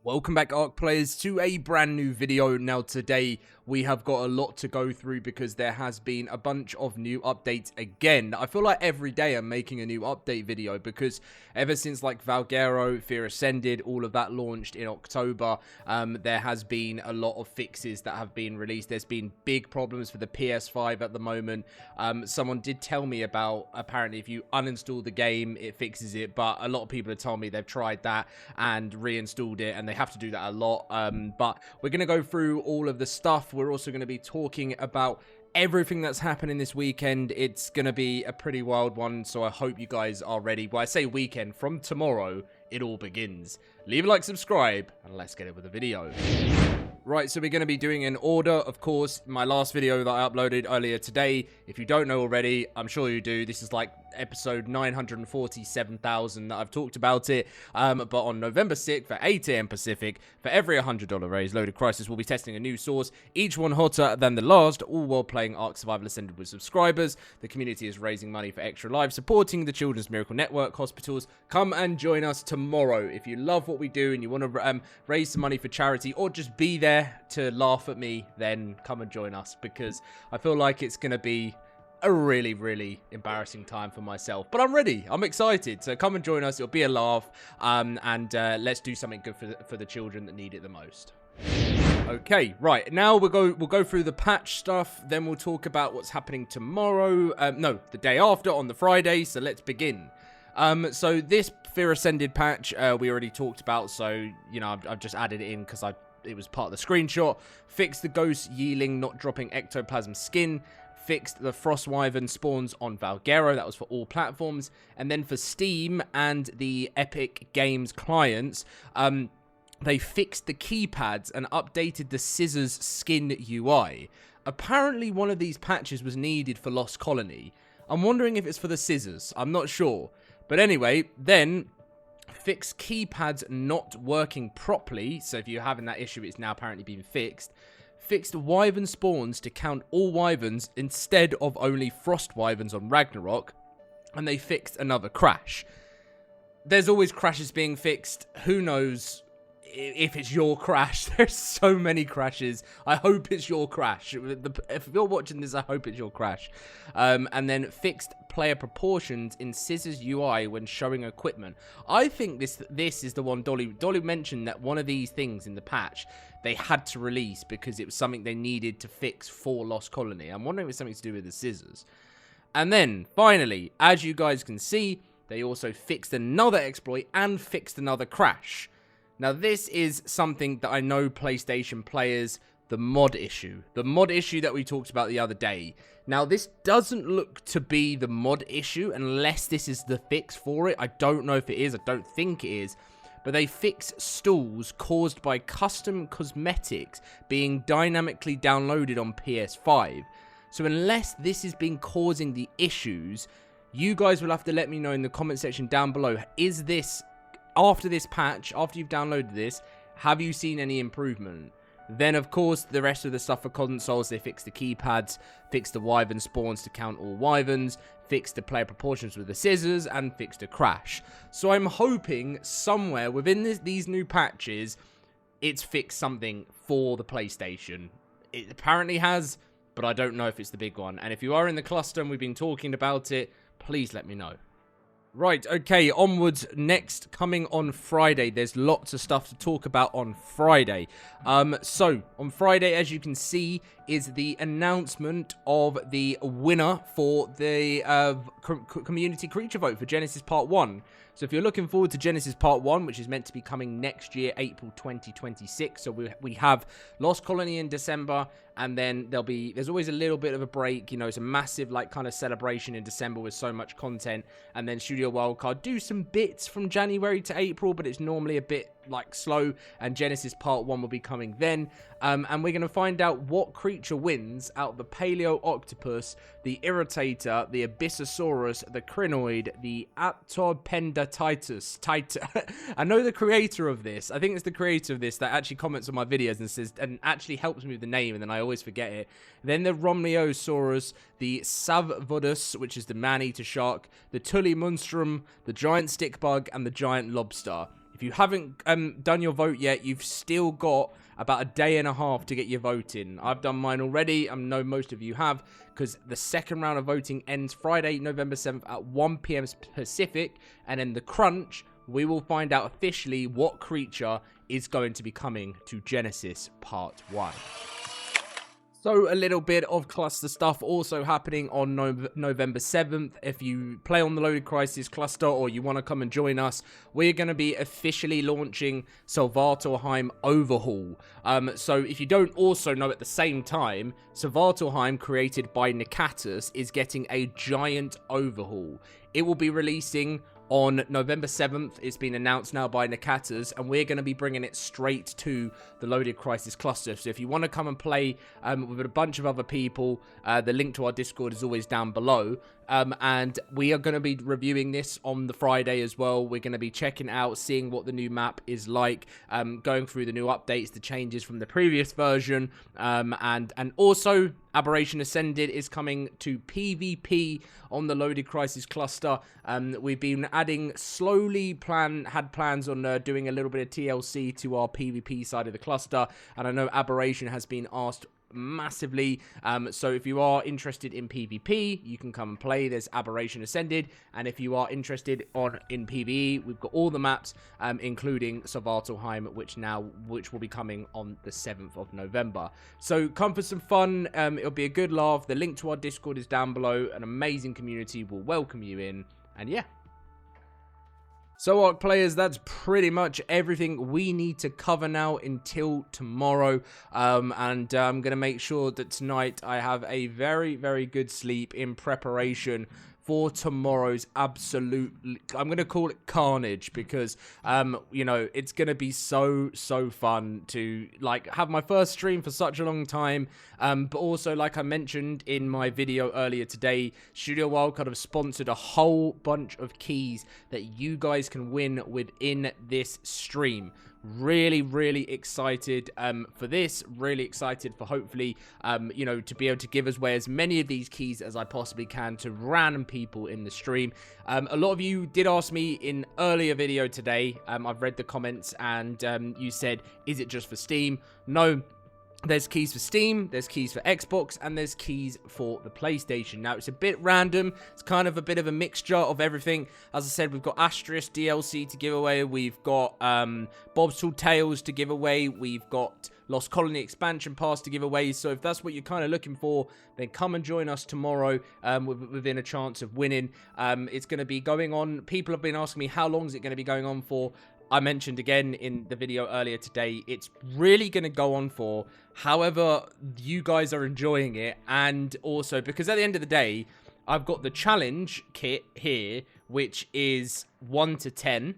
Welcome back, Ark players, to a brand new video. Now today we have got a lot to go through because there has been a bunch of new updates again. I feel like every day I'm making a new update video because ever since like Valguero, Ark Ascended, all of that launched in October, there has been a lot of fixes that have been released. There's been big problems for the PS5 at the moment. Someone did tell me about, apparently if you uninstall the game it fixes it, but a lot of people have told me they've tried that and reinstalled it, and they have to do that a lot. But we're going to go through all of the stuff. We're also going to be talking about everything that's happening this weekend. It's going to be a pretty wild one, so I hope you guys are ready. Well, I say weekend, from tomorrow it all begins. Leave a like, subscribe, and let's get it with the video. Right, so we're going to be doing an order, of course. My last video that I uploaded earlier today, if you don't know already, I'm sure you do. This is like episode 947,000 that I've talked about it. But on November 6th for 8 AM Pacific, for every $100 raise, LoadedCrysis will be testing a new source, each one hotter than the last, all while playing Ark Survival Ascended with subscribers. The community is raising money for extra lives, supporting the Children's Miracle Network hospitals. Come and join us tomorrow. If you love what we do and you want to raise some money for charity, or just be there to laugh at me, then come and join us, because I feel like it's going to be a really embarrassing time for myself, but I'm ready. I'm excited, so come and join us. It'll be a laugh, and let's do something good for the children that need it the most. Okay, right, now we'll go through the patch stuff, then we'll talk about what's happening tomorrow, no, the day after, on the Friday. So let's begin. So this Ark Ascended patch we already talked about, so you know, I've just added it in because it was part of the screenshot. Fixed the ghost yearling not dropping ectoplasm skin. Fixed the frost wyvern spawns on Valguero. That was for all platforms. And then for Steam and the Epic Games clients, they fixed the keypads and updated the scissors skin UI. Apparently one of these patches was needed for Lost Colony. I'm wondering if it's for the scissors. I'm not sure. But anyway, then fixed keypads not working properly. So if you're having that issue, it's now apparently been fixed. Fixed wyvern spawns to count all wyverns instead of only frost wyverns on Ragnarok. And they fixed another crash. There's always crashes being fixed. Who knows if it's your crash? There's so many crashes. I hope it's your crash. If you're watching this, I hope it's your crash. And then fixed player proportions in Scissors UI when showing equipment. I think this is the one Dolly mentioned, that one of these things in the patch they had to release because it was something they needed to fix for Lost Colony. I'm wondering if it's something to do with the scissors. And then finally, as you guys can see, they also fixed another exploit and fixed another crash. Now, this is something that I know PlayStation players, the mod issue that we talked about the other day. Now, this doesn't look to be the mod issue unless this is the fix for it. I don't know if it is. I don't think it is. But they fix stalls caused by custom cosmetics being dynamically downloaded on PS5. So unless this has been causing the issues, you guys will have to let me know in the comment section down below. Is this, after this patch, after you've downloaded this, have you seen any improvement? Then, of course, the rest of the stuff for consoles, they fixed the keypads, fixed the wyvern spawns to count all wyverns, fixed the player proportions with the scissors, and fixed a crash. So I'm hoping somewhere within these new patches, it's fixed something for the PlayStation. It apparently has, but I don't know if it's the big one. And if you are in the cluster and we've been talking about it, please let me know. Right, okay, onwards. Next, coming on Friday. There's lots of stuff to talk about on Friday. So, on Friday, as you can see, is the announcement of the winner for the community creature vote for Genesis Part 1. So if you're looking forward to Genesis Part 1, which is meant to be coming next year, April 2026, so we have Lost Colony in December, and then there's always a little bit of a break, you know, it's a massive, like, kind of celebration in December with so much content, and then Studio Wildcard do some bits from January to April, but it's normally a bit, like, slow, and Genesis Part 1 will be coming then, and we're going to find out what creature wins out of the Paleo Octopus, the Irritator, the Abyssosaurus, the Crinoid, the Atopendatitis. I know the creator of this. I think it's the creator of this that actually comments on my videos and says, and actually helps me with the name, and then I always forget it. Then the Romneosaurus, the Savvodus, which is the man-eater shark, the Tully Monstrum, the giant stick bug, and the giant lobster. If you haven't done your vote yet, you've still got about a day and a half to get your vote in. I've done mine already. I know most of you have, because the second round of voting ends Friday, November 7th at 1 p.m. Pacific, and in the crunch, we will find out officially what creature is going to be coming to Genesis Part 1. So a little bit of cluster stuff also happening on November 7th. If you play on the LoadedCrysis cluster or you want to come and join us, we're going to be officially launching Svartalfheim Overhaul. So if you don't also know at the same time, Svartalfheim, created by Nikatus, is getting a giant overhaul. It will be releasing on November 7th. It's been announced now by Nikatus, and we're going to be bringing it straight to the LoadedCrysis cluster. So if you want to come and play with a bunch of other people, the link to our Discord is always down below. And we are going to be reviewing this on the Friday as well. We're going to be checking out, seeing what the new map is like, going through the new updates, the changes from the previous version, and also Aberration Ascended is coming to PvP on the LoadedCrysis cluster. We've been adding had plans on doing a little bit of TLC to our PvP side of the cluster, and I know Aberration has been asked massively, so if you are interested in PvP, you can come and play. There's Aberration Ascended, and if you are interested in PvE, we've got all the maps, including Svartalfheim, which will be coming on the 7th of November. So come for some fun. It'll be a good laugh. The link to our Discord is down below. An amazing community will welcome you in, and yeah. So, Ark players, that's pretty much everything we need to cover now until tomorrow. And I'm going to make sure that tonight I have a very, very good sleep in preparation for tomorrow's absolute, I'm going to call it carnage, because, you know, it's going to be so fun to, like, have my first stream for such a long time. But also, like I mentioned in my video earlier today, Studio Wildcard have sponsored a whole bunch of keys that you guys can win within this stream. Really excited for this. Really excited for hopefully, you know, to be able to give away as many of these keys as I possibly can to random people in the stream. A lot of you did ask me in earlier video today. I've read the comments, and you said, is it just for Steam? No. There's keys for Steam, there's keys for Xbox, and there's keys for the PlayStation. Now, it's a bit random. It's kind of a bit of a mixture of everything. As I said, we've got Asterisk DLC to give away. We've got Bob's Tall Tales to give away. We've got Lost Colony Expansion Pass to give away. So if that's what you're kind of looking for, then come and join us tomorrow within a chance of winning. It's going to be going on. People have been asking me, how long is it going to be going on for? I mentioned again in the video earlier today, it's really going to go on for however you guys are enjoying it. And also because at the end of the day, I've got the challenge kit here, which is 1 to 10.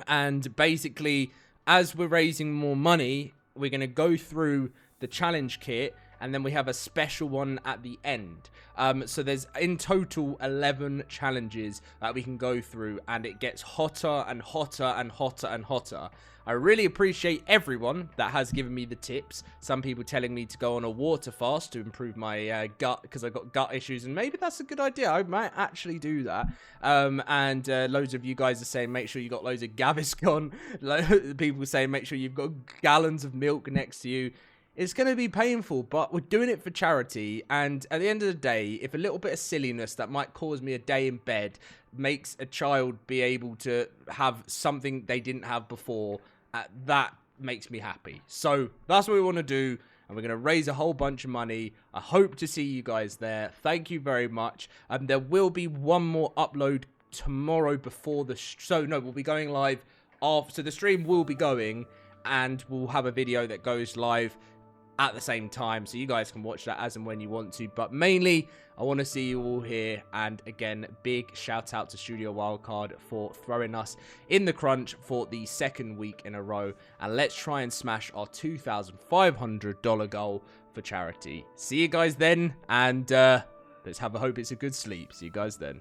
And basically, as we're raising more money, we're going to go through the challenge kit, and then we have a special one at the end. So there's in total 11 challenges that we can go through, and it gets hotter and hotter and hotter and hotter. I really appreciate everyone that has given me the tips. Some people telling me to go on a water fast to improve my gut, because I got gut issues, and maybe that's a good idea. I might actually do that. And loads of you guys are saying make sure you got loads of Gaviscon. People saying make sure you've got gallons of milk next to you. It's going to be painful, but we're doing it for charity. And at the end of the day, if a little bit of silliness that might cause me a day in bed makes a child be able to have something they didn't have before, that makes me happy. So that's what we want to do. And we're going to raise a whole bunch of money. I hope to see you guys there. Thank you very much. There will be one more upload tomorrow before the... we'll be going live after. So the stream will be going, and we'll have a video that goes live at the same time, so you guys can watch that as and when you want to. But mainly, I want to see you all here. And again, big shout out to Studio Wildcard for throwing us in the crunch for the second week in a row. And let's try and smash our $2,500 goal for charity. See you guys then, and let's have a hope it's a good sleep. See you guys then.